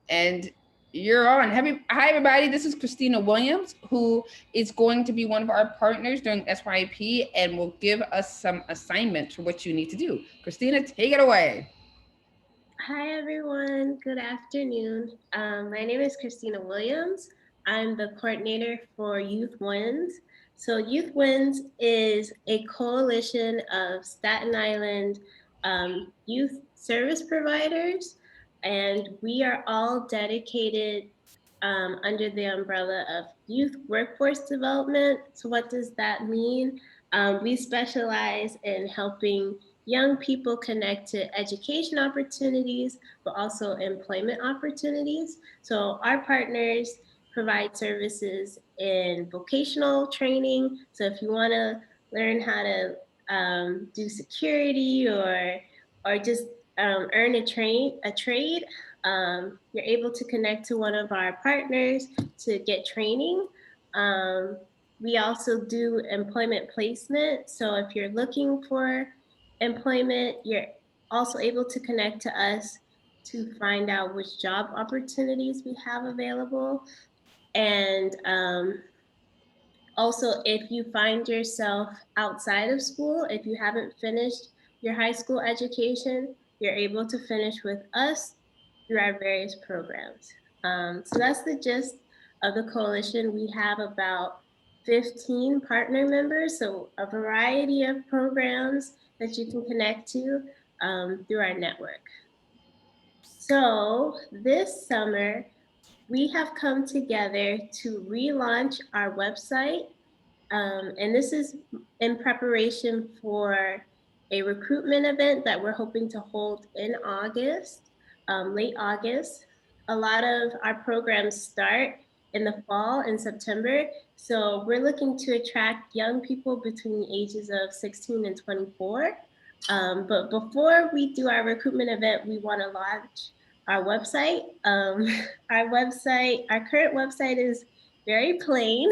And you're on. Hi, everybody. This is Christina Williams, who is going to be one of our partners during SYEP and will give us some assignments for what you need to do. Christina, take it away. Hi, everyone. Good afternoon. My name is Christina Williams. I'm the coordinator for Youth Wins. So, Youth Wins is a coalition of Staten Island youth service providers, and we are all dedicated under the umbrella of youth workforce development. So, what does that mean? We specialize in helping young people connect to education opportunities, but also employment opportunities. So, our partners provide services in vocational training. So, if you want to learn how to do security or just earn a trade, you're able to connect to one of our partners to get training. Um, we also do employment placement. So if you're looking for employment, you're also able to connect to us to find out which job opportunities we have available. And also, if you find yourself outside of school, if you haven't finished your high school education, you're able to finish with us through our various programs. So that's the gist of the coalition. We have about 15 partner members, so a variety of programs that you can connect to through our network. So this summer, we have come together to relaunch our website, and this is in preparation for a recruitment event that we're hoping to hold in August, late August. A lot of our programs start in the fall in September. So we're looking to attract young people between the ages of 16 and 24. But before we do our recruitment event, we want to launch our website. Our current website is very plain.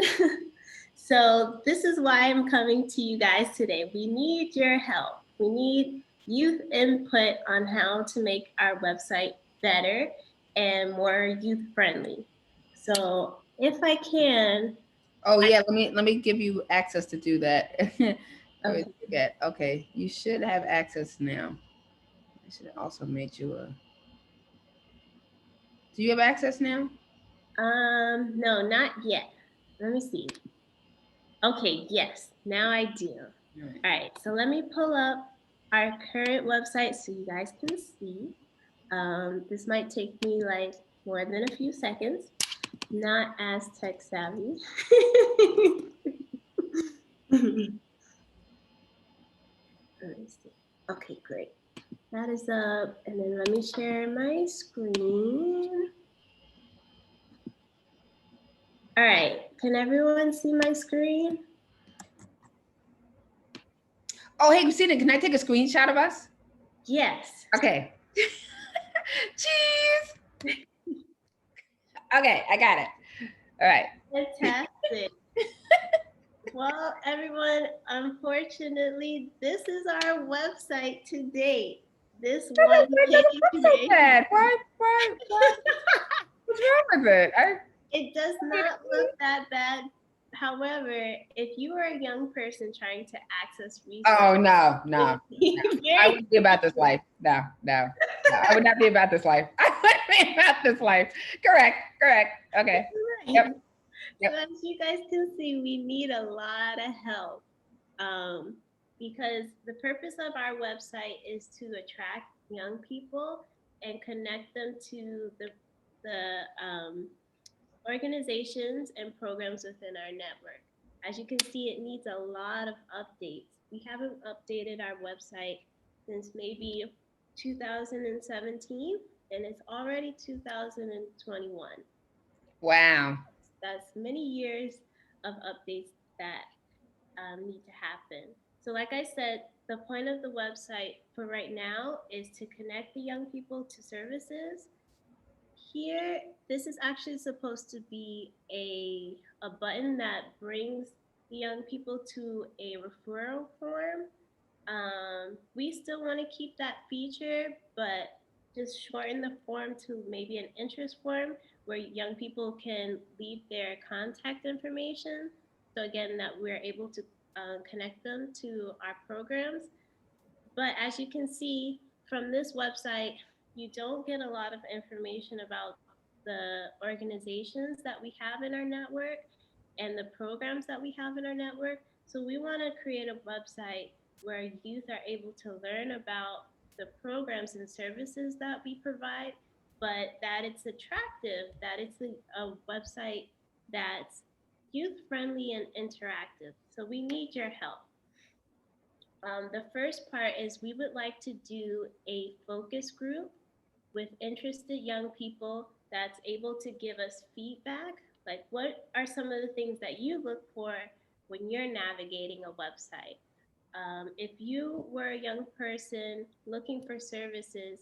So this is why I'm coming to you guys today. We need your help. We need youth input on how to make our website better and more youth friendly. So if I can, Oh yeah, let me give you access to do that. I always okay. forget. Okay, you should have access now. I should have also made you a. Do you have access now? No, not yet. Let me see. Okay, yes, now I do. All right. All right, so let me pull up our current website so you guys can see. This might take me like more than a few seconds. Not as tech savvy. Let me see. Okay, great. That is up. And then let me share my screen. All right. Can everyone see my screen? Oh hey, Christina, can I take a screenshot of us? Yes. Okay. Cheese. Okay, I got it. All right. Fantastic. Well, everyone, unfortunately, this is our website to date. This one That page looks so makes bad. Why? What's wrong with it? it does I not look that bad. However, if you are a young person trying to access resources, oh no, it no, can no. be I very wouldn't be about this life. No, no, no. I would not be about this life. I wouldn't be about this life. Correct, correct. Okay. right. Yep, So yep. as you guys can see, we need a lot of help um, because the purpose of our website is to attract young people and connect them to the organizations and programs within our network. As you can see, it needs a lot of updates. We haven't updated our website since maybe 2017, and it's already 2021. Wow. That's many years of updates that need to happen. So, like I said, the point of the website for right now is to connect the young people to services. Here, this is actually supposed to be a button that brings the young people to a referral form. We still want to keep that feature, but just shorten the form to maybe an interest form where young people can leave their contact information. So again, that we're able to connect them to our programs. But as you can see from this website, you don't get a lot of information about the organizations that we have in our network and the programs that we have in our network. So we want to create a website where youth are able to learn about the programs and services that we provide, but that it's attractive, that it's a website that's youth friendly and interactive. So we need your help. The first part is we would like to do a focus group with interested young people that's able to give us feedback. Like, what are some of the things that you look for when you're navigating a website? If you were a young person looking for services,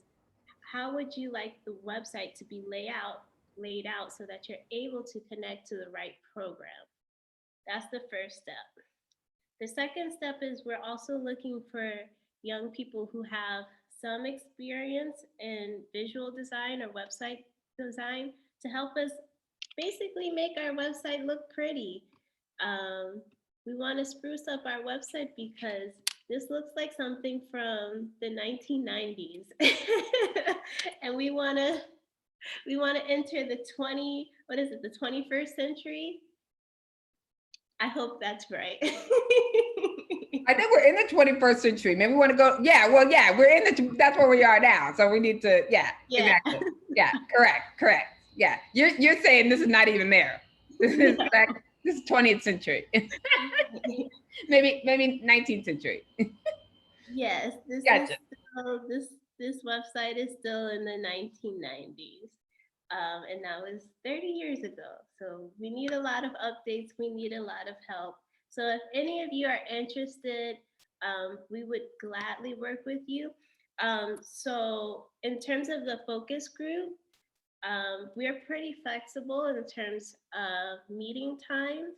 how would you like the website to be laid out so that you're able to connect to the right program? That's the first step. The second step is we're also looking for young people who have some experience in visual design or website design to help us basically make our website look pretty. Um, we want to spruce up our website because this looks like something from the 1990s, and we want to enter the 21st century. I hope that's right. I think we're in the 21st century. Maybe we want to go. Yeah, well, yeah, we're in the. That's where we are now. So we need to. Yeah, Yeah. exactly. Yeah, correct. Yeah, you're saying this is not even there. This is like this is 20th century. Maybe 19th century. Yes, this is Gotcha. still this website is still in the 1990s. And that was 30 years ago. So we need a lot of updates. We need a lot of help. So if any of you are interested, we would gladly work with you. So in terms of the focus group, we're pretty flexible in terms of meeting times.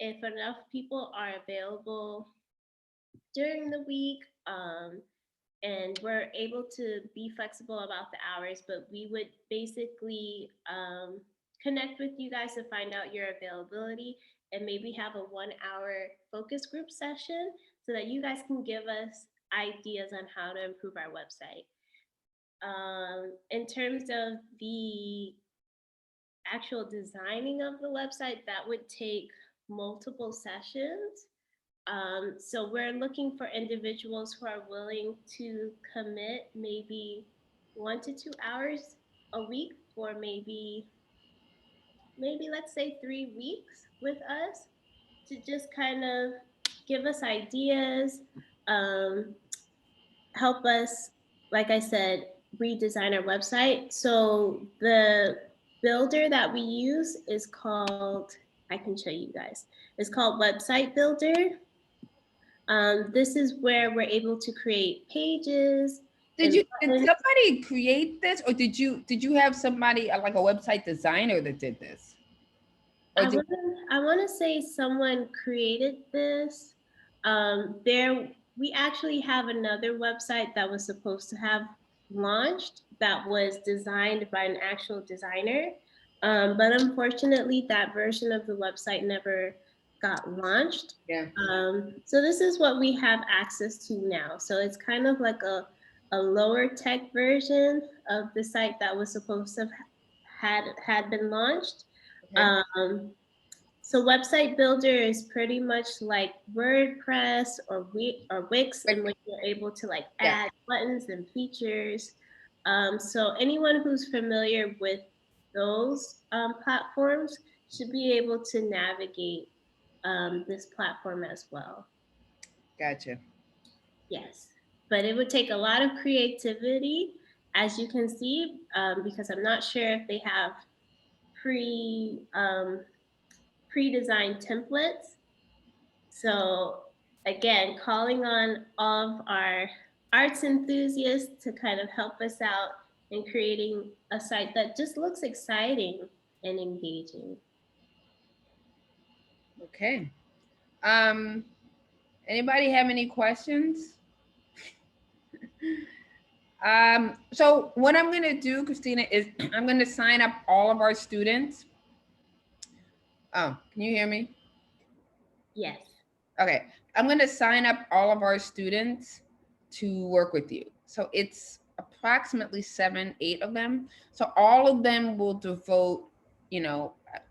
If enough people are available during the week, and we're able to be flexible about the hours, but we would basically connect with you guys to find out your availability and maybe have a 1 hour focus group session so that you guys can give us ideas on how to improve our website. In terms of the actual designing of the website, that would take multiple sessions. So we're looking for individuals who are willing to commit maybe 1 to 2 hours a week for maybe let's say 3 weeks with us to just kind of give us ideas, um, help us, like I said, redesign our website. So the builder that we use is called, I can show you guys. It's called Website Builder. This is where we're able to create pages and Did buttons. somebody create this, or did you have somebody like a website designer that did this, or I did want to I want to say someone created this. There we actually have another website that was supposed to have launched that was designed by an actual designer, but unfortunately that version of the website never got launched. yeah? So this is what we have access to now. So it's kind of like a lower tech version of the site that was supposed to have had been launched. Okay, Um, so website builder is pretty much like WordPress or Wix, but in which you're able to like yeah, add buttons and features. So anyone who's familiar with those platforms should be able to navigate this platform as well. gotcha. Yes, but it would take a lot of creativity, as you can see, because I'm not sure if they have pre pre-designed templates. So again, calling on all of our arts enthusiasts to kind of help us out in creating a site that just looks exciting and engaging. Okay. Anybody have any questions? So what I'm gonna do, Christina, is I'm gonna sign up all of our students. Oh, can you hear me? Yes. Okay, I'm gonna sign up all of our students to work with you. So it's approximately 7, 8 of them. So all of them will devote,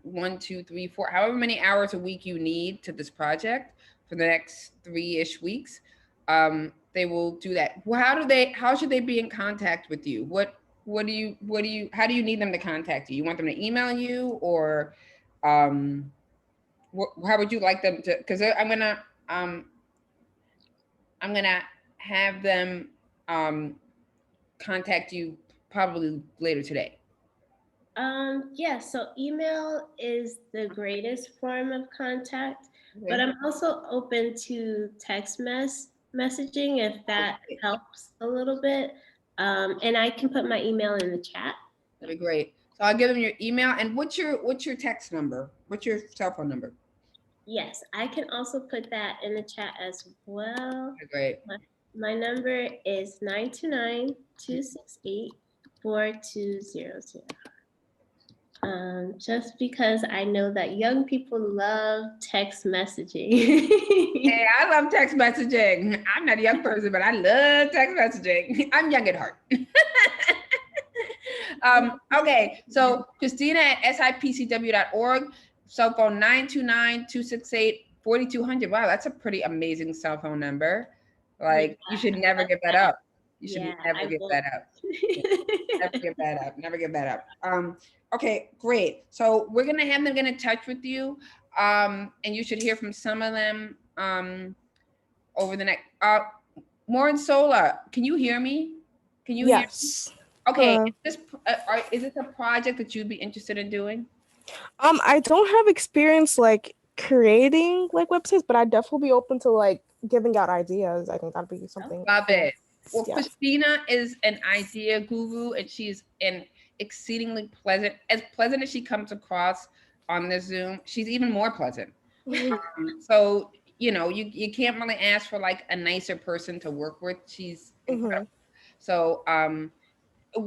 1, 2, 3, 4, however many hours a week you need to this project for the next 3-ish weeks. They will do that. Well, how should they be in contact with you? How do you need them to contact you? You want them to email you, or um, how would you like them to? Because um I'm gonna have them contact you probably later today. Yeah, so email is the greatest form of contact, but Okay. I'm also open to messaging if that helps a little bit. And I can put my email in the chat. That'd be great. So I'll give them your email. And what's your text number? What's your cell phone number? Yes, I can also put that in the chat as well. Okay, great. My number is 929-268-4200. Just because I know that young people love text messaging. Hey, I love text messaging. I'm not a young person, but I love text messaging. I'm young at heart. Okay, so Christina at SIPCW.org, cell phone 929-268-4200. Wow, that's a pretty amazing cell phone number. Yeah, Like, you should I never love give that that. up. You should Yeah, never I give will. that up. Yeah, never give that up. Never give that up. Okay, great. So we're gonna have them get in touch with you. And you should hear from some of them over the next Lauren Sola, can you hear me? Can you hear me? Yes. Okay, Hello. is this a project that you'd be interested in doing? I don't have experience like creating like websites, but I'd definitely be open to like giving out ideas. I think that'd be something Love cool. it. Well, Yeah. Christina is an idea guru, and she's an exceedingly pleasant as she comes across on the Zoom. She's even more pleasant. So you can't really ask for like a nicer person to work with. She's Hmm. incredible. So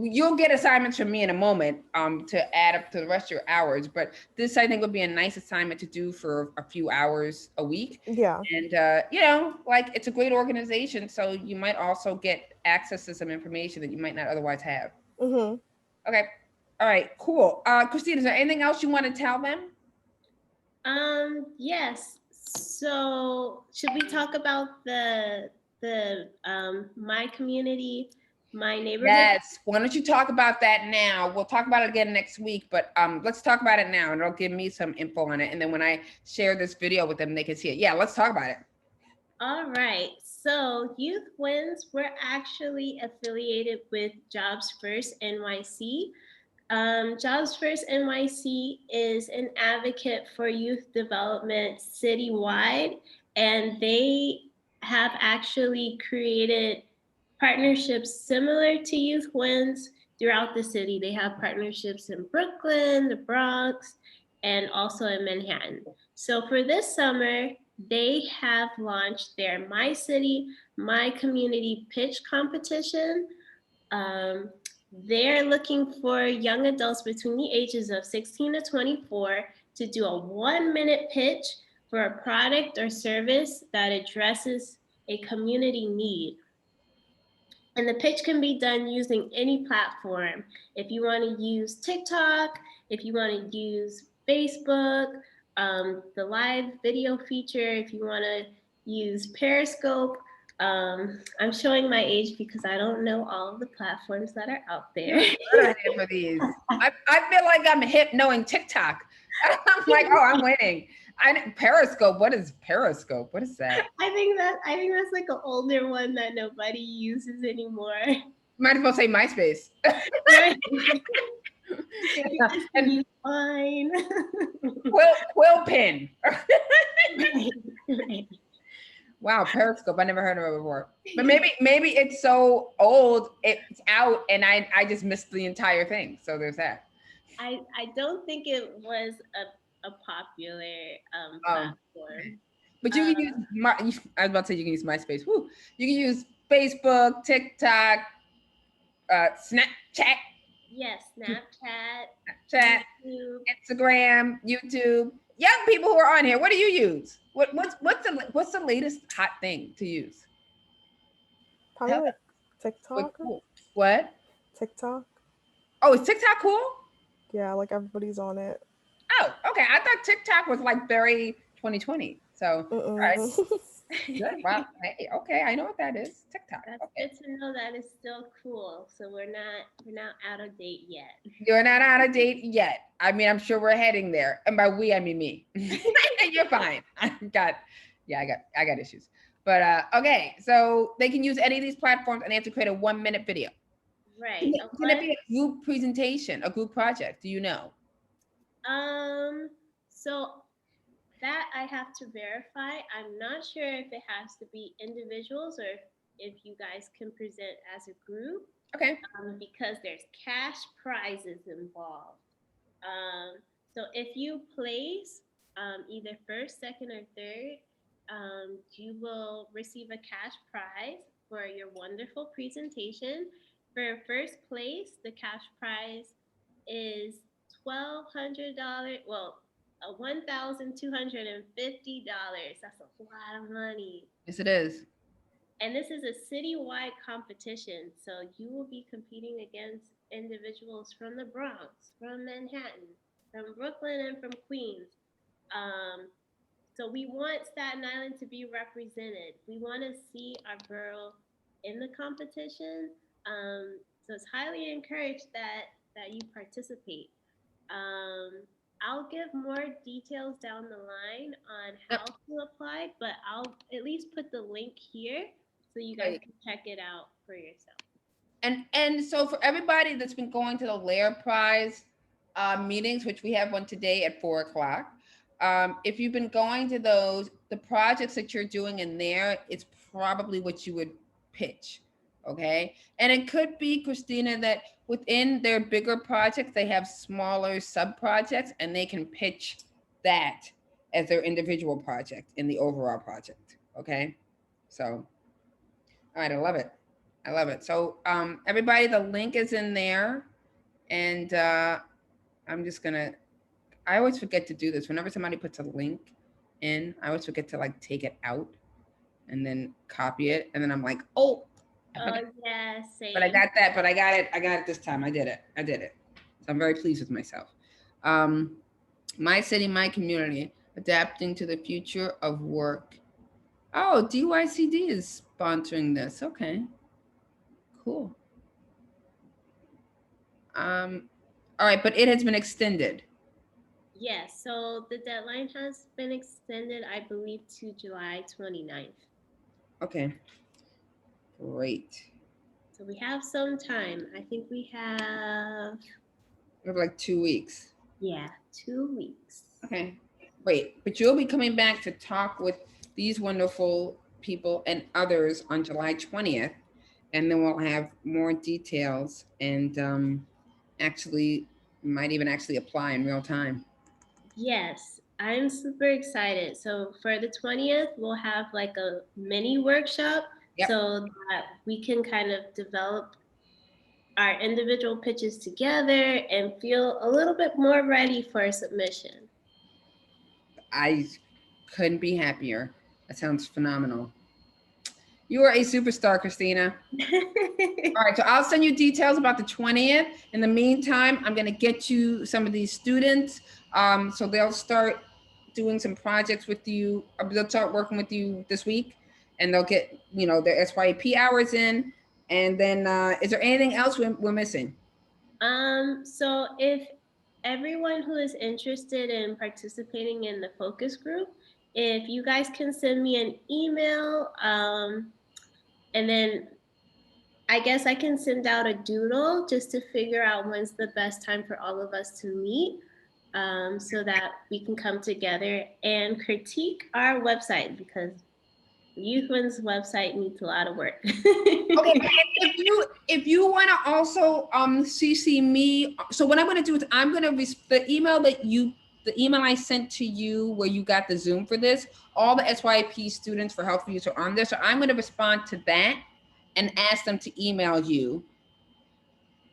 you'll get assignments from me in a moment to add up to the rest of your hours, but this I think would be a nice assignment to do for a few hours a week. Yeah. And like, it's a great organization, so you might also get access to some information that you might not otherwise have. Hmm. Okay, all right, cool. Christine, is there anything else you want to tell them? Yes. So should we talk about the my community, my neighborhood? Yes, why don't you talk about that now? We'll talk about it again next week, but let's talk about it now, and it'll give me some info on it, and then when I share this video with them, they can see it. Yeah, let's talk about it. All right. So Youth Wins, we're actually affiliated with Jobs First NYC. Jobs First NYC is an advocate for youth development citywide, and they have actually created partnerships similar to Youth Wins throughout the city. They have partnerships in Brooklyn, the Bronx, and also in Manhattan. So for this summer, they have launched their My City, My Community pitch competition. Um, they're looking for young adults between the ages of 16 to 24 to do a 1-minute pitch for a product or service that addresses a community need. And the pitch can be done using any platform. If you want to use TikTok, if you want to use Facebook, the live video feature, if you want to use Periscope. I'm showing my age because I don't know all of the platforms that are out there. You better hit for these. I feel like I'm hip knowing TikTok. I'm like, oh, I'm winning. Periscope. What is Periscope? What is that? I think that's like an older one that nobody uses anymore. Might as well say MySpace. Right? Yeah. And Use mine. quill pin. Right, right. Wow, Periscope. I never heard of it before. But maybe it's so old, it's out, and I just missed the entire thing. So there's that. I don't think it was a popular Um, platform. but you can use I was about to say you can use MySpace. Woo. You can use Facebook, TikTok, Snapchat, Yes, Snapchat, chat, YouTube. Instagram, YouTube. Young people who are on here, what do you use? What's the latest hot thing to use? Probably Tell like us. TikTok. What? TikTok. Oh, is TikTok cool? Yeah, like everybody's on it. Oh, okay. I thought TikTok was like very 2020. So, all right. Good. Wow. Hey, okay. I know what that is. TikTok. That's Okay. good to know that it's still cool. So we're not out of date yet. You're not out of date yet. I mean, I'm sure we're heading there. And by we, I mean me. You're fine. I got issues. But okay, so they can use any of these platforms and they have to create a 1-minute video. Right. Can it be a group presentation, a group project? Do you know? So that I have to verify. I'm not sure if it has to be individuals or if you guys can present as a group. Okay. Because there's cash prizes involved. So if you place either first, second, or third, you will receive a cash prize for your wonderful presentation. For first place, the cash prize is $1,200. Well, $1,250. That's a lot of money. Yes, it is. And this is a citywide competition, so you will be competing against individuals from the Bronx, from Manhattan, from Brooklyn, and from Queens. Um, so we want Staten Island to be represented. We want to see our borough in the competition. So it's highly encouraged that you participate. Um, I'll give more details down the line on how to apply, but I'll at least put the link here so you guys can check it out for yourself. And so for everybody that's been going to the Lair Prize meetings, which we have one today at 4:00, if you've been going to those, the projects that you're doing in there, it's probably what you would pitch. Okay. And it could be, Christina, that within their bigger projects, they have smaller sub projects and they can pitch that as their individual project in the overall project. Okay. So, all right. I love it. I love it. So everybody, the link is in there. And I'm just gonna, I always forget to do this. Whenever somebody puts a link in, I always forget to like take it out and then copy it. And then I'm like, oh, yeah, same. But I got that, but I got it this time. I did it. So I'm very pleased with myself. My city, my community, adapting to the future of work. Oh, DYCD is sponsoring this. Okay. Cool. All right, but it has been extended. Yes, so the deadline has been extended, I believe, to July 29th. Okay. Great. So we have some time. I think we have like 2 weeks. Yeah, 2 weeks. Okay. Great. But you'll be coming back to talk with these wonderful people and others on July 20th. And then we'll have more details and actually might even actually apply in real time. Yes, I'm super excited. So for the 20th, we'll have like a mini workshop so that we can kind of develop our individual pitches together and feel a little bit more ready for submission. I couldn't be happier. That sounds phenomenal. You are a superstar, Christina. All right, so I'll send you details about the 20th. In the meantime, I'm going to get you some of these students. So they'll start doing some projects with you. They'll start working with you this week and they'll get, their SYEP hours in. And then is there anything else we're missing? So if everyone who is interested in participating in the focus group, if you guys can send me an email, and then I guess I can send out a doodle just to figure out when's the best time for all of us to meet, so that we can come together and critique our website, because YouthWin's website needs a lot of work. Okay, if you want to also CC me, so what I'm going to do is I'm going to the email I sent to you where you got the Zoom for this, all the SYEP students for Health for Youth are on there. So I'm going to respond to that and ask them to email you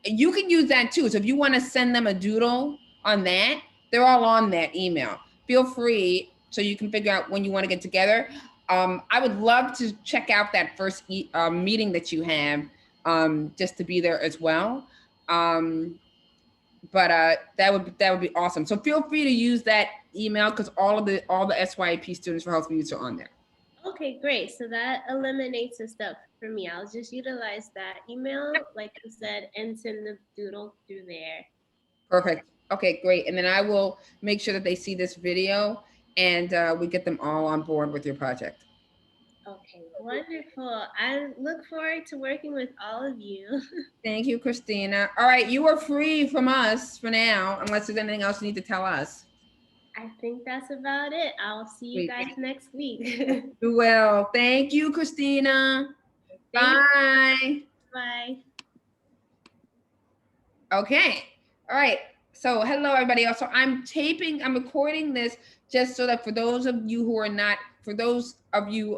you can use that too. So if you want to send them a doodle on that, they're all on that email. Feel free so you can figure out when you want to get together. I would love to check out that first meeting that you have, just to be there as well. But that would be awesome. So feel free to use that email because all the SYEP students for Health for Youth are on there. Okay, great. So that eliminates the stuff for me. I'll just utilize that email, like you said, and send the doodle through there. Perfect. Okay, great. And then I will make sure that they see this video and we get them all on board with your project. Okay, wonderful. I look forward to working with all of you. Thank you, Christina. All right, you are free from us for now, unless there's anything else you need to tell us. I think that's about it. I'll see you guys next week. You will. Thank you, Christina. Bye. Bye. Okay. All right. So hello, everybody else. So I'm recording this just so that for those of you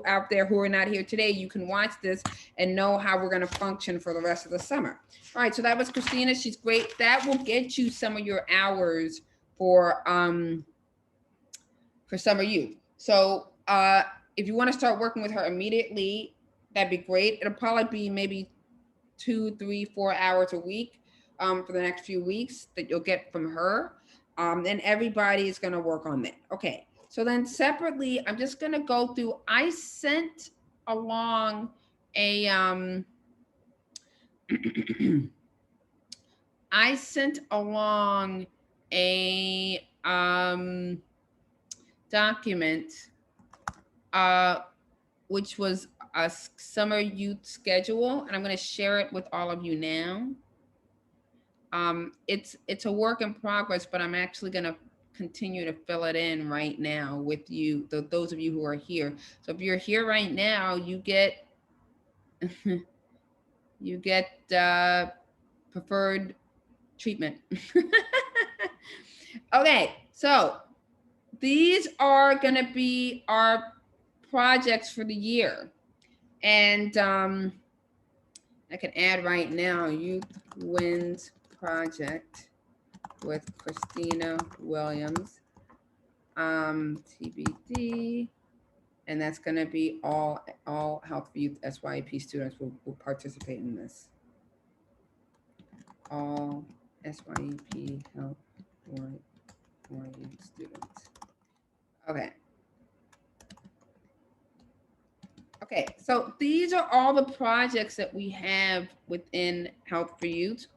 out there who are not here today, you can watch this and know how we're going to function for the rest of the summer. All right. So that was Christina. She's great. That will get you some of your hours for summer youth. So if you want to start working with her immediately, that'd be great. It'll probably be maybe 2, 3, 4 hours a week for the next few weeks that you'll get from her. And everybody is going to work on that. Okay. So then separately, I'm just going to go through, I sent along a, document, which was a summer youth schedule, and I'm going to share it with all of you now. It's a work in progress, but I'm actually going to continue to fill it in right now with you, those of you who are here. So if you're here right now, you get preferred treatment. Okay, so these are going to be our projects for the year. And I can add right now, Youth Wins Project with Christina Williams, TBD, and that's going to be all Health for Youth SYEP students will participate in this. All SYEP Health for Youth students. Okay. Okay, so these are all the projects that we have within Health for Youth.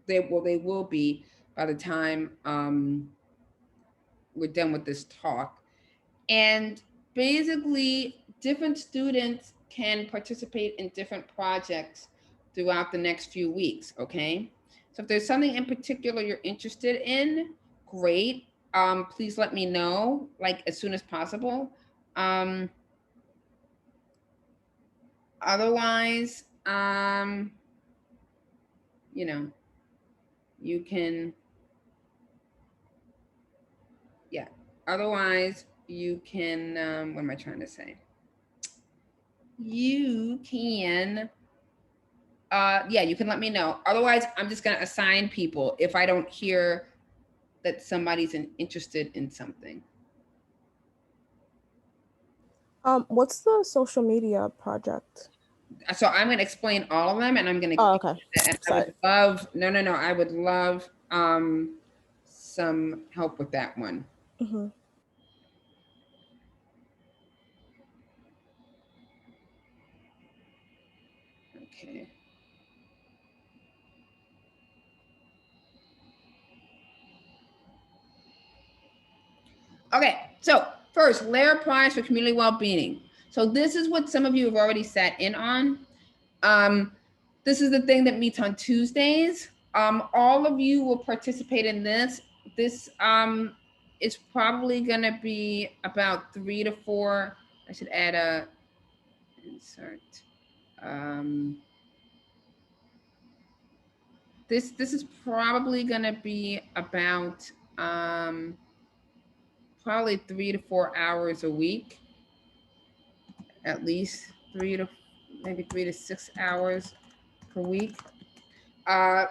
They will be by the time we're done with this talk. And basically, different students can participate in different projects throughout the next few weeks, okay? So if there's something in particular you're interested in, great. Please let me know, like, as soon as possible. Otherwise, you know, you can, yeah. Otherwise, you can, what am I trying to say? You can, yeah, you can let me know. Otherwise, I'm just going to assign people if I don't hear that somebody's interested in something. What's the social media project? So I'm going to explain all of them, and I'm going to. Oh, okay. And I would love, no. I would love some help with that one. Mm-hmm. Okay. Okay, so first, layer prize for community well-being. So this is what some of you have already sat in on. This is the thing that meets on Tuesdays. All of you will participate in this. This is probably gonna be about 3 to 4. I should add a insert. This is probably gonna be about probably 3 to 4 hours a week, at least maybe 3 to 6 hours per week.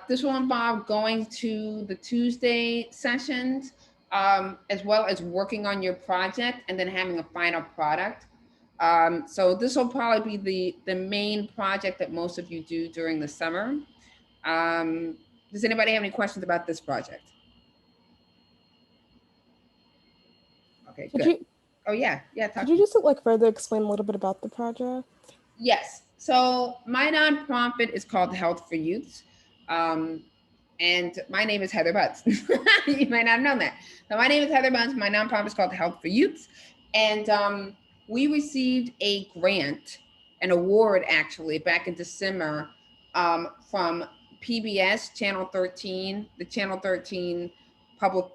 This will involve going to the Tuesday sessions, as well as working on your project and then having a final product. So this will probably be the main project that most of you do during the summer. Um, does anybody have any questions about this project? Okay, Could good. you Oh yeah, yeah. could Talk you to me. just like further explain a little bit about the project? Yes. So my nonprofit is called Health for Youth. Um, and my name is Heather Butts. You might not have known that. So my name is Heather Butts. My nonprofit is called Health for Youth. And we received a grant, an award actually, back in December from PBS Channel 13, the Channel 13 public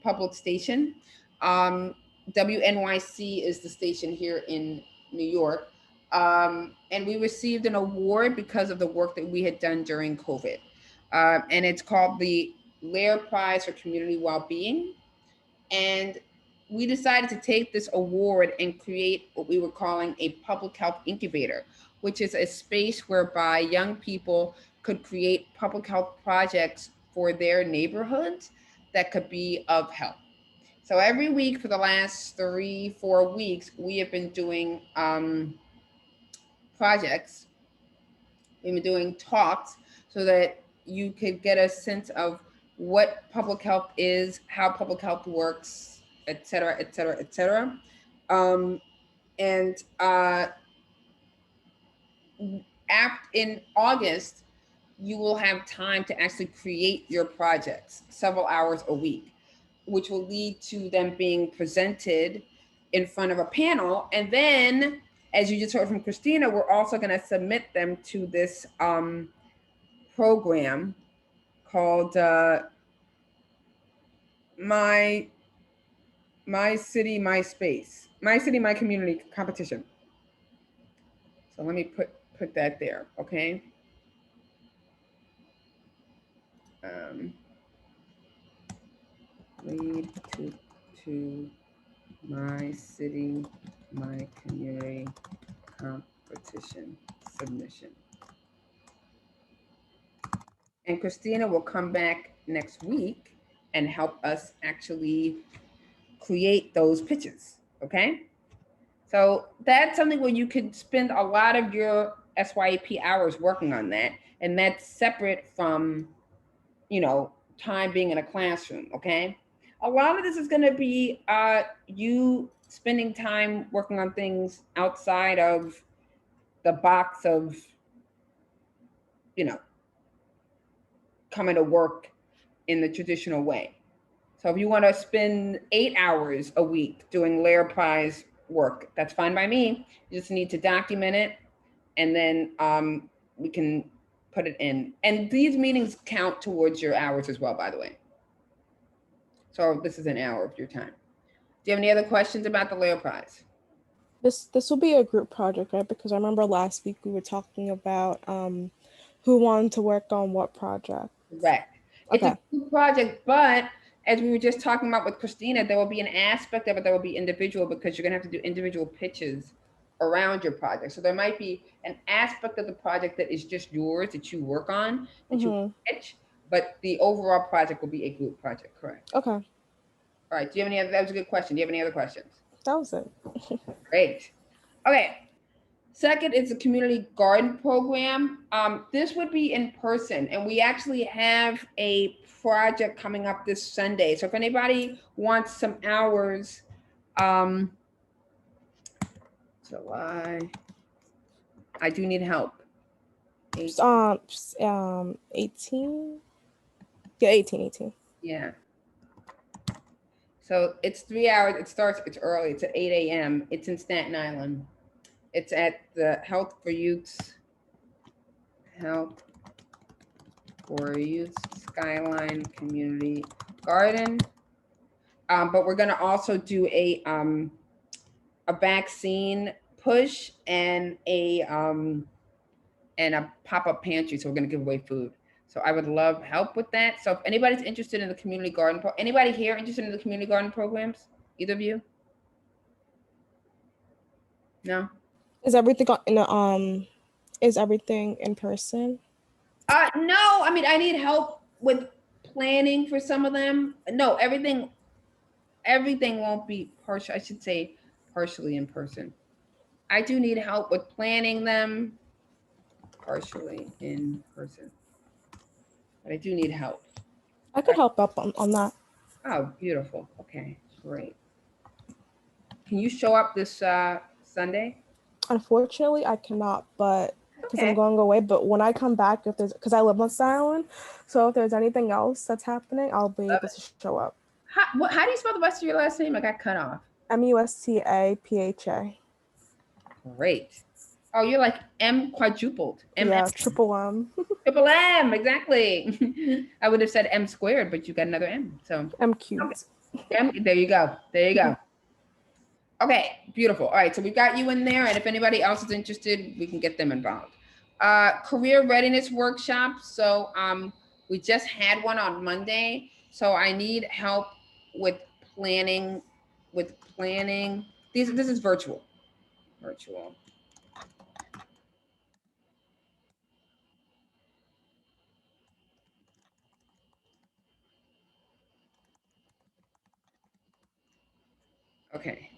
public station. Um, WNYC is the station here in New York. And we received an award because of the work that we had done during COVID. And it's called the Lair Prize for Community Wellbeing. And we decided to take this award and create what we were calling a public health incubator, which is a space whereby young people could create public health projects for their neighborhoods that could be of help. So every week for the last 3, 4 weeks, we have been doing projects. We've been doing talks so that you could get a sense of what public health is, how public health works, et cetera, et cetera, et cetera. Um, and in August, you will have time to actually create your projects several hours a week, which will lead to them being presented in front of a panel. And then, as you just heard from Christina, we're also going to submit them to this program called my my city my space, my city my community competition. So let me put that there, okay? Um, lead to my city my community competition submission. And Christina will come back next week and help us actually create those pitches, okay? So that's something where you could spend a lot of your SYEP hours working on that. And that's separate from, you know, time being in a classroom, okay? A lot of this is going to be you spending time working on things outside of the box of, you know, coming to work in the traditional way. So if you want to spend 8 hours a week doing layer prize work, that's fine by me. You just need to document it, and then we can put it in. And these meetings count towards your hours as well, by the way. So this is an hour of your time. Do you have any other questions about the layer prize? This will be a group project, right? Because I remember last week we were talking about who wanted to work on what project. Correct. It's Okay. a group project, but as we were just talking about with Christina, there will be an aspect of it that will be individual because you're going to have to do individual pitches around your project. So there might be an aspect of the project that is just yours that you work on, that you pitch, but the overall project will be a group project, correct? Okay. All right. Do you have any other, that was a good question. Do you have any other questions? That was it. Great. Okay. Second is the community garden program. This would be in person, and we actually have a project coming up this Sunday. So if anybody wants some hours, um, July, I do need help. 18. Yeah, 18. Yeah. So it's 3 hours. It starts, it's early. It's at 8 a.m. It's in Staten Island. It's at the Health for Youth Skyline Community Garden. But we're going to also do a vaccine push and a pop-up pantry. So we're going to give away food. So I would love help with that. So if anybody's interested in the community garden, anybody here interested in the community garden programs? Either of you? No. Is everything in person? No, I mean, I need help with planning for some of them. No, everything won't be partial. I should say partially in person. I do need help with planning them partially in person, but I do need help. I could help up on that. Oh, beautiful. Okay, great. Can you show up this Sunday? Unfortunately, I cannot, but because I'm Okay. going away. But when I come back, if there's because I live on Staten Island, so if there's anything else that's happening, I'll be Love able it. to show up. How do you spell the rest of your last name? I got cut off. MUSTAPHA. Great. Oh, you're like M quadrupled. Yeah, triple Triple M, exactly. I would have said M squared, but you got another M. So M okay. cubed. M, there you go. There you go. Okay, beautiful. All right, so we've got you in there, and if anybody else is interested, we can get them involved. Career readiness workshop. So we just had one on Monday. So I need help with planning. With planning, this is virtual. Virtual. Okay.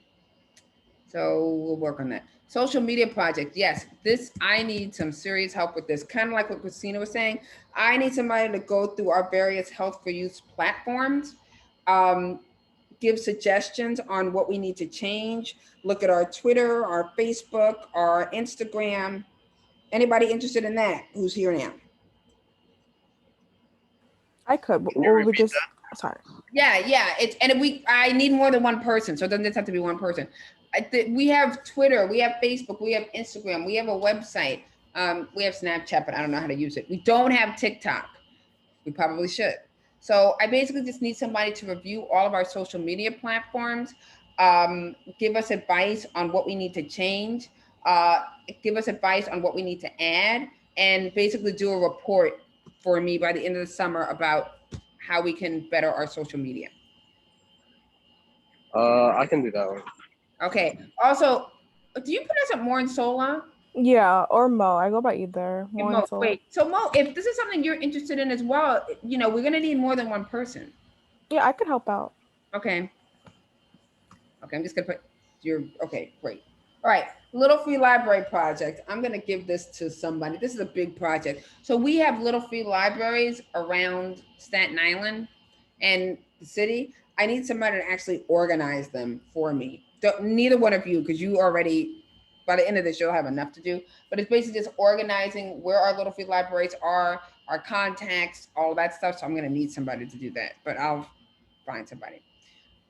So we'll work on that. Social media project. Yes, this I need some serious help with this. Kind of like what Christina was saying. I need somebody to go through our various Health for Youth platforms, um, give suggestions on what we need to change. Look at our Twitter, our Facebook, our Instagram. Anybody interested in that? Who's here now? I could, Can you or we repeat just that? sorry. Yeah. It's and if I need more than one person, so it doesn't just have to be one person. We have Twitter, we have Facebook, we have Instagram, we have a website, we have Snapchat, but I don't know how to use it. We don't have TikTok. We probably should. So I basically just need somebody to review all of our social media platforms, give us advice on what we need to change, uh, give us advice on what we need to add, and basically do a report for me by the end of the summer about how we can better our social media. I can do that one. Okay. Also, do you pronounce it more in Sola? Yeah, or Mo. I go by either. More Mo, until wait. So Mo, if this is something you're interested in as well, we're gonna need more than one person. yeah, I could help out. Okay. Okay, I'm just gonna put your okay, great. All right, Little Free Library Project. I'm gonna give this to somebody. This is a big project. So we have little free libraries around Staten Island and the city. I need somebody to actually organize them for me. Neither one of you, because you already by the end of this you'll have enough to do. But it's basically just organizing where our little free libraries are, our contacts, all that stuff. So I'm gonna need somebody to do that, but I'll find somebody.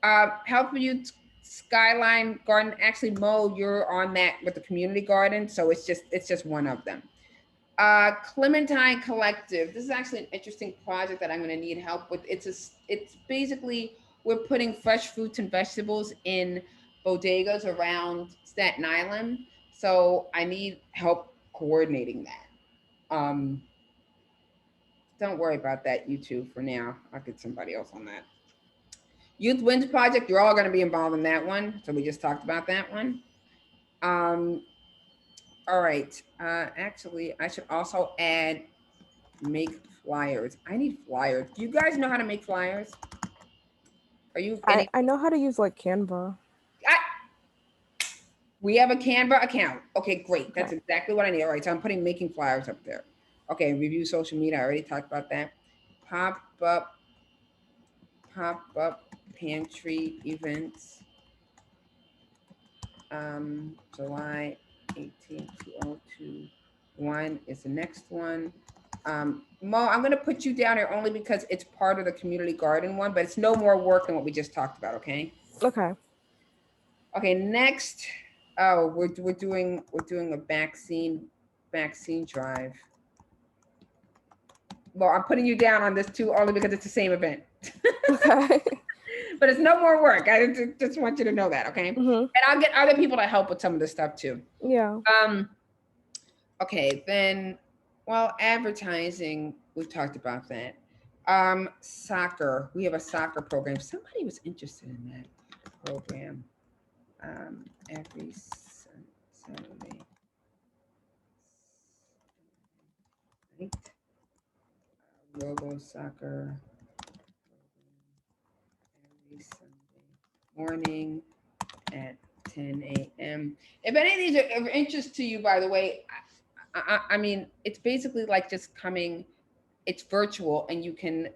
Help you Skyline Garden. Actually, Mo, you're on that with the community garden, so it's just one of them. Clementine Collective. This is actually an interesting project that I'm going to need help with. It's basically we're putting fresh fruits and vegetables in bodegas around Staten Island, so I need help coordinating that. Don't worry about that, you two, for now. I'll get somebody else on that. Youth Wins Project, you're all going to be involved in that one. So we just talked about that one. Um, all right. Actually, I should also add make flyers. I need flyers. Do you guys know how to make flyers? Are you I any? I know how to use like Canva. I, we have a Canva account. Okay, great. That's Okay. exactly what I need. All right, so I'm putting making flyers up there. Okay, review social media. I already talked about that. Pop up, pop up pantry events. July 18th, 2021 is the next one. Mo, I'm going to put you down here only because it's part of the community garden one, but it's no more work than what we just talked about. Okay. Okay. Okay. Next. Oh, we're doing a vaccine drive. Well, I'm putting you down on this too, only because it's the same event. Okay. But it's no more work. I just want you to know that, okay? Mhm. And I'll get other people to help with some of this stuff too. Yeah. Okay, then, well, advertising, we've talked about that. Soccer, we have a soccer program. Somebody was interested in that program. Every Saturday night. Robo soccer every Sunday morning at 10 a.m. If any of these are of interest to you, by the way, I mean, it's basically like just coming, it's virtual and you can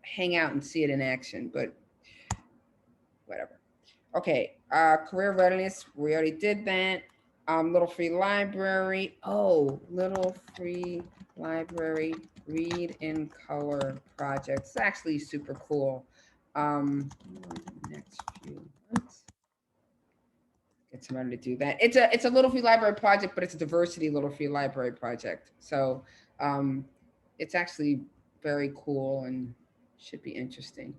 hang out and see it in action, but whatever. Okay, career readiness, we already did that. Little free library. Oh, little free library read in color project. It's actually super cool. Next few months. Get somebody to do that. It's a little free library project, but it's a diversity little free library project. So it's actually very cool and should be interesting.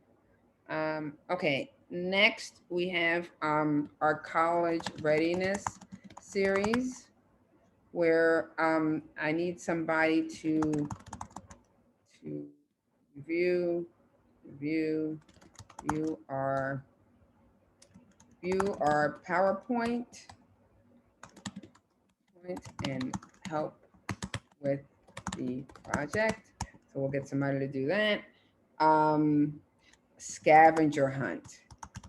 Okay, next we have our college readiness series where I need somebody to review review review our PowerPoint and help with the project. So we'll get somebody to do that. Scavenger hunt.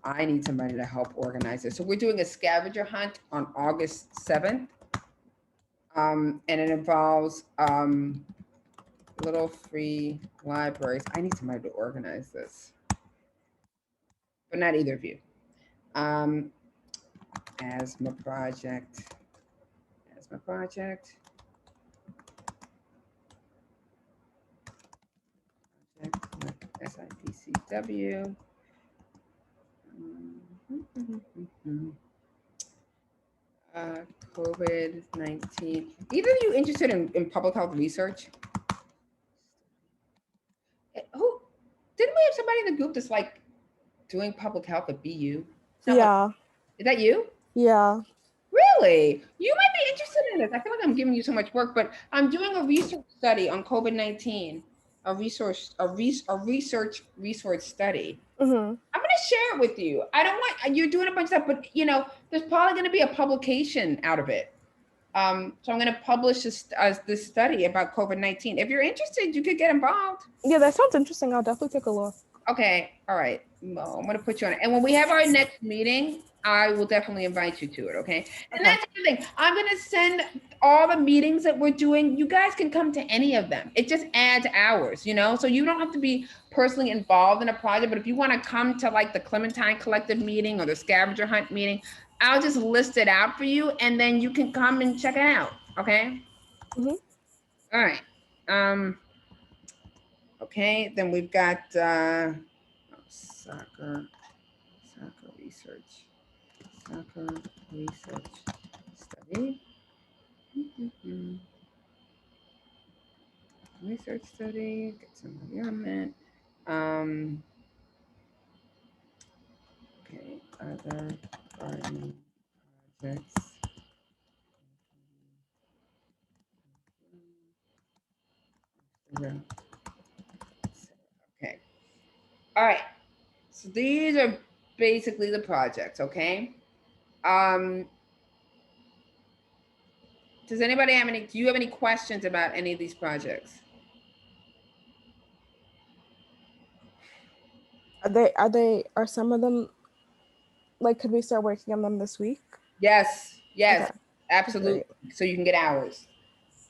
I need somebody to help organize this. So we're doing a scavenger hunt on August 7th. And it involves little free libraries. I need somebody to organize this, but not either of you. Asthma project. Asthma project. SIPCW. COVID-19. Either of you interested in public health research? Who didn't we have somebody in the group that's like doing public health at BU? Yeah. Is that you? Yeah. Really? You might be interested in this. I feel like I'm giving you so much work, but I'm doing a research study on COVID-19. A research study. Mm-hmm. I'm going to share it with you. I don't want you're doing a bunch of stuff, but there's probably going to be a publication out of it. So I'm going to publish this study about COVID-19. If you're interested, you could get involved. Yeah, that sounds interesting. I'll definitely take a look. Okay. All right. Well, I'm going to put you on it. And when we have our next meeting, I will definitely invite you to it. Okay. And that's the thing. I'm going to send all the meetings that we're doing. You guys can come to any of them. It just adds hours, so you don't have to be personally involved in a project. But if you want to come to like the Clementine Collective meeting or the Scavenger Hunt meeting, I'll just list it out for you and then you can come and check it out. Okay. Mm-hmm. All right. Okay. Then we've got soccer research study. Research study, get somebody on that. Okay, other gardening projects. Okay. All right. So these are basically the projects, okay? Does anybody have do you have any questions about any of these projects? Are some of them, like, could we start working on them this week? Yes, Okay. absolutely. So you can get hours,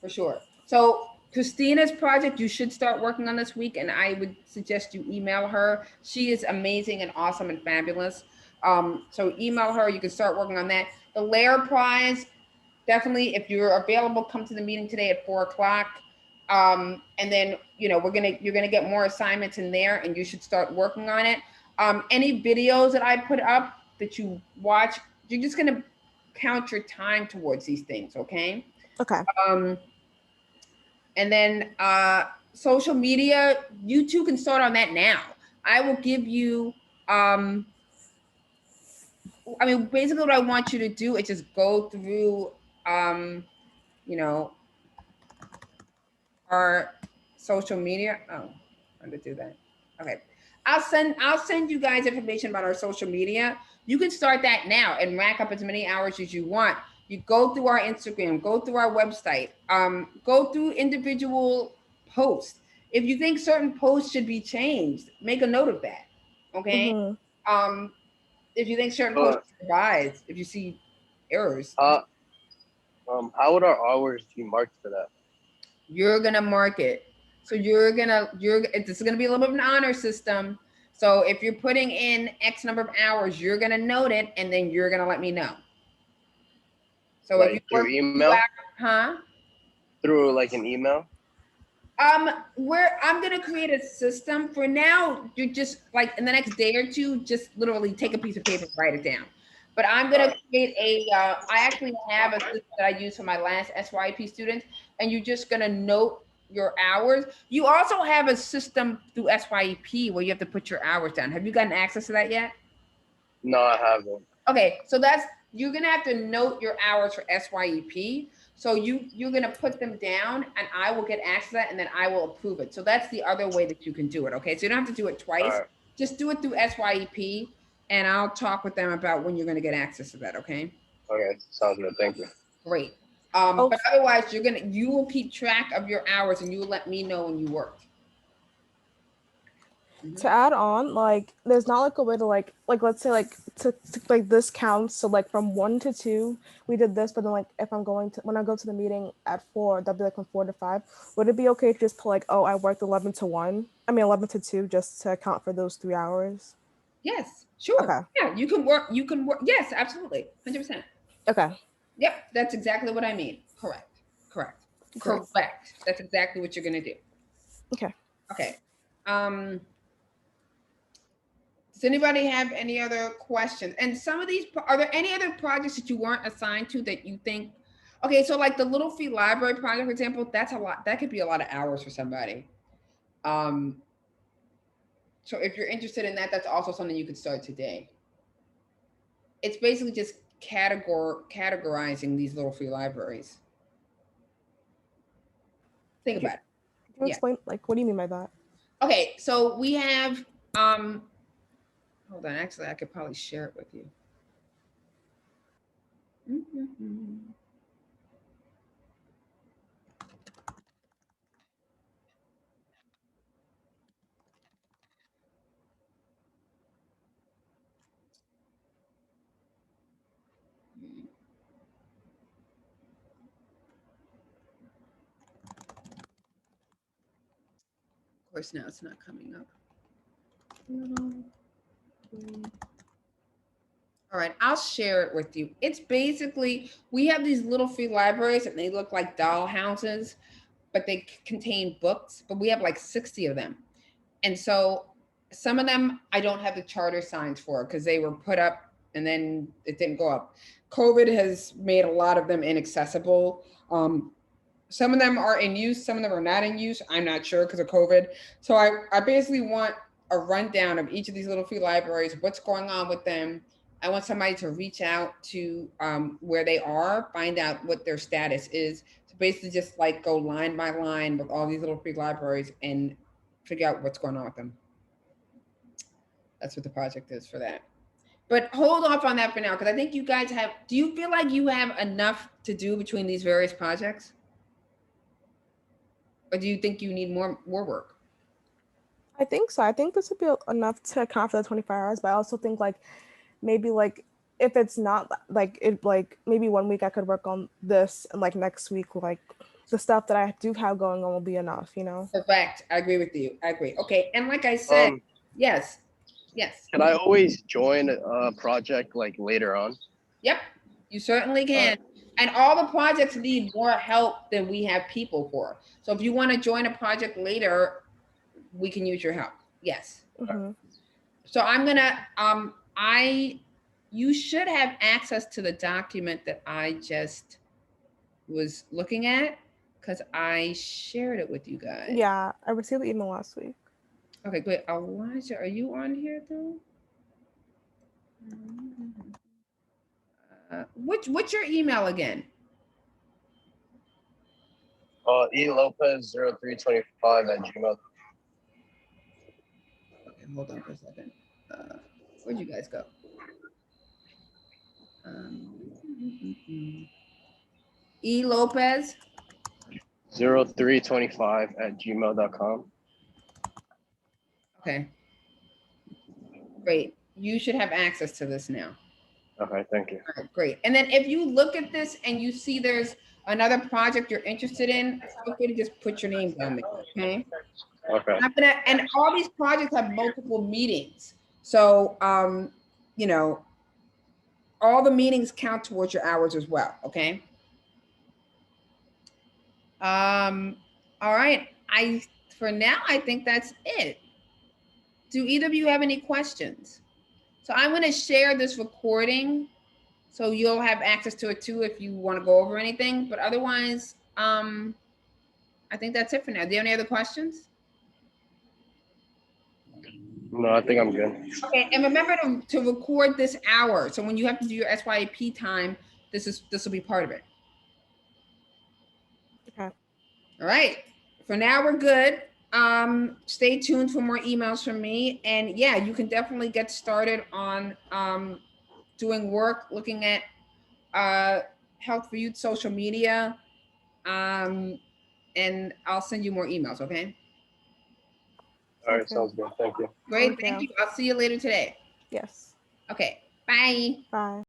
for sure. So Christina's project, you should start working on this week, and I would suggest you email her. She is amazing and awesome and fabulous. So email her, you can start working on that. The Lair Prize, definitely, if you're available, come to the meeting today at 4:00. And then, you're gonna get more assignments in there and you should start working on it. Any videos that I put up that you watch, you're just gonna count your time towards these things, okay? Okay. And then social media, you two can start on that now. I will give you, basically what I want you to do is just go through, our social media. Oh, I'm gonna do that. Okay. I'll send you guys information about our social media. You can start that now and rack up as many hours as you want. You go through our Instagram, go through our website, go through individual posts. If you think certain posts should be changed, make a note of that. Okay. If you think certain posts should be revised, if you see errors, how would our hours be marked for that? you're gonna mark it. So it's gonna be a little bit of an honor system. So if you're putting in X number of hours, you're gonna note it, and then you're gonna let me know. So Like if you through work email? huh? Through like an email? Where I'm gonna create a system for now. You're just like in the next day or two, just literally take a piece of paper, write it down. But I'm gonna create a. I actually have a system that I use for my last SYP students, and you're just gonna note your hours. You also have a system through SYEP where you have to put your hours down. Have you gotten access to that yet? No, I haven't. Okay, so you're gonna have to note your hours for SYEP. So you're gonna put them down, and I will get access to that, and then I will approve it. So that's the other way that you can do it. Okay, so you don't have to do it twice. Just do it through SYEP, and I'll talk with them about when you're gonna get access to that. Okay. Okay, sounds good. Thank you. Great. But otherwise, you will keep track of your hours, and you will let me know when you worked. To add on, like, there's not like a way to like let's say like to like this counts. So like from 1 to 2, we did this, but then like if I'm going to when I go to the meeting at 4, that'll be like from 4 to 5. Would it be okay to just put like, oh, I worked 11 to 1? I mean 11 to 2, just to account for those 3 hours? Yes, sure. Okay. Yeah, you can work. You can work. Yes, absolutely, 100%. Okay. Yep, that's exactly what I mean. Correct. Great. Correct. That's exactly what you're gonna do. Okay. Okay. Does anybody have any other questions? And some of these, are there any other projects that you weren't assigned to that you think? Okay, so like the Little Free Library project, for example, that's a lot. That could be a lot of hours for somebody. So if you're interested in that, that's also something you could start today. It's basically just categorizing these little free libraries. Think about it. Can you explain, like, what do you mean by that? Okay, so we have, hold on, actually, I could probably share it with you. Of course, now it's not coming up. All right, I'll share it with you. It's basically, we have these little free libraries and they look like doll houses, but they contain books, but we have like 60 of them. And so some of them I don't have the charter signs for because they were put up and then it didn't go up. COVID has made a lot of them inaccessible. Some of them are in use, some of them are not in use. I'm not sure because of COVID. So I basically want a rundown of each of these little free libraries, what's going on with them. I want somebody to reach out to where they are, find out what their status is. So basically just like go line by line with all these little free libraries and figure out what's going on with them. That's what the project is for that. But hold off on that for now, because I think you guys have, do you feel like you have enough to do between these various projects? Or do you think you need more work? I think so. I think this would be enough to account for the 24 hours, but I also think like maybe like if it's not like it like maybe 1 week I could work on this and like next week like the stuff that I do have going on will be enough, you know? Perfect. I agree with you. I agree. Okay. And like I said, yes. Can I always join a project like later on? Yep, you certainly can. And all the projects need more help than we have people for. So if you want to join a project later, we can use your help. Yes. So I'm gonna you should have access to the document that I just was looking at because I shared it with you guys. Yeah, I received the email last week. Okay, great. Elijah, are you on here though? What's your email again? elopez0325@gmail. Okay, hold on for a second. Where'd you guys go? E Lopez 0325@gmail.com. Okay. Great. You should have access to this now. Okay, thank you. All right, great. And then if you look at this and you see there's another project you're interested in, feel free to just put your name down there, okay? Okay. And all these projects have multiple meetings. So, you know, all the meetings count towards your hours as well, okay? All right, for now, I think that's it. Do either of you have any questions? So I'm gonna share this recording so you'll have access to it too if you wanna go over anything, but otherwise, I think that's it for now. Do you have any other questions? No, I think I'm good. Okay, and remember to record this hour. So when you have to do your SYEP time, this will be part of it. Okay. All right. For now, we're good. Stay tuned for more emails from me. And yeah, you can definitely get started on doing work, looking at Health for Youth social media. And I'll send you more emails, okay? All right, sounds good. Thank you. Great, Thank thank you. you. I'll see you later today. Yes. Okay, bye. Bye.